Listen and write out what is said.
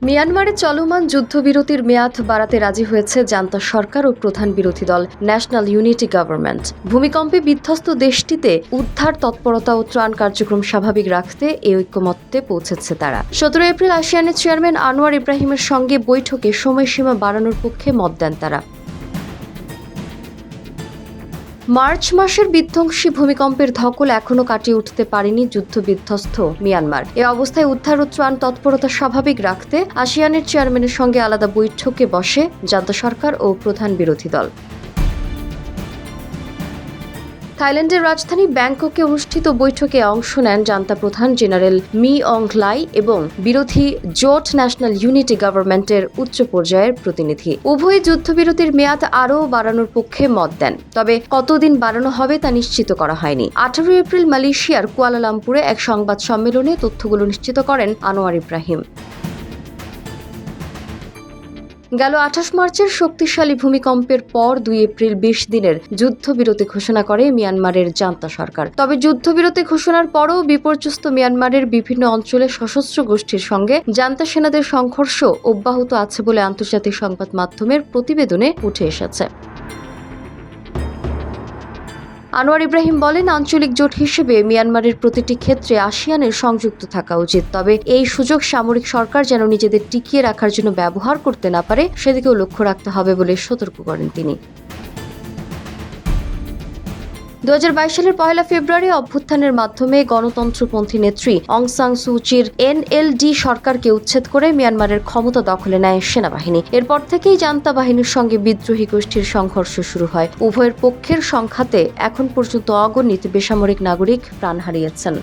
মিয়ানমারে চলমান যুদ্ধবিরতির মেয়াদ বাড়াতে রাজি হয়েছে জান্তা সরকার ও প্রধান বিরোধী দল ন্যাশনাল ইউনিটি গভর্নমেন্ট। ভূমিকম্পে বিধ্বস্ত দেশটিতে উদ্ধার তৎপরতা ও ত্রাণ কার্যক্রম স্বাভাবিক রাখতে এই ঐক্যমত্যে পৌঁছেছে তারা। 17 এপ্রিল আসিয়ানের চেয়ারম্যান আনোয়ার ইব্রাহিমের সঙ্গে বৈঠকে সময়সীমা বাড়ানোর পক্ষে মত দেন তারা। মার্চ মাসের বিধ্বংসী ভূমিকম্পের ধকল এখনও কাটিয়ে উঠতে পারেনি যুদ্ধবিধ্বস্ত মিয়ানমার। এ অবস্থায় উদ্ধার ও ত্রাণ তৎপরতা স্বাভাবিক রাখতে আসিয়ানের চেয়ারম্যানের সঙ্গে আলাদা বৈঠকে বসে জান্তা সরকার ও প্রধান বিরোধী দল। থাইল্যান্ডের রাজধানী ব্যাংককে অনুষ্ঠিত বৈঠকে অংশ নেন জান্তা প্রধান জেনারেল মি অং হ্লাই এবং বিরোধী জোট ন্যাশনাল ইউনিটি গভর্নমেন্টের উচ্চ পর্যায়ের প্রতিনিধি। উভয় যুদ্ধবিরতির মেয়াদ আরও বাড়ানোর পক্ষে মত দেন, তবে কতদিন বাড়ানো হবে তা নিশ্চিত করা হয়নি। 18 এপ্রিল মালয়েশিয়ার কুয়ালালামপুরে এক সংবাদ সম্মেলনে তথ্যগুলো নিশ্চিত করেন আনোয়ার ইব্রাহিম। গেল 28 মার্চের শক্তিশালী ভূমিকম্পের পর 2 এপ্রিল 20 দিনের যুদ্ধবিরতি ঘোষণা করে মিয়ানমারের জান্তা সরকার। তবে যুদ্ধবিরতি ঘোষণার পরও বিপর্যস্ত মিয়ানমারের বিভিন্ন অঞ্চলে সশস্ত্র গোষ্ঠীর সঙ্গে জান্তা সেনাদের সংঘর্ষ অব্যাহত আছে বলে আন্তর্জাতিক সংবাদ মাধ্যমের প্রতিবেদনে উঠে এসেছে। আনোয়ার ইব্রাহিম বলেন, আঞ্চলিক জোট হিসেবে মিয়ানমারের প্রতিটি ক্ষেত্রে আসিয়ানের সংযুক্ত থাকা উচিত, তবে এই সুযোগ সামরিক সরকার যেন নিজেদের টিকিয়ে রাখার জন্য ব্যবহার করতে না পারে সেদিকেও লক্ষ্য রাখতে হবে বলে সতর্ক করেন তিনি। 2022 সালের 1 ফেব্রুয়ারি অভ্যুত্থানের মাধ্যমে গণতন্ত্রপন্থী নেত্রী অং সান সু চির এনএলডি সরকারকে উচ্ছেদ করে মিয়ানমারের ক্ষমতা দখলে নেয় সেনাবাহিনী। এরপর থেকেই জান্তা বাহিনীর সঙ্গে বিদ্রোহী গোষ্ঠীর সংঘর্ষ শুরু হয়। উভয়ের পক্ষের সংঘাতে এখন পর্যন্ত অগণিত বেসামরিক নাগরিক প্রাণ হারিয়েছেন।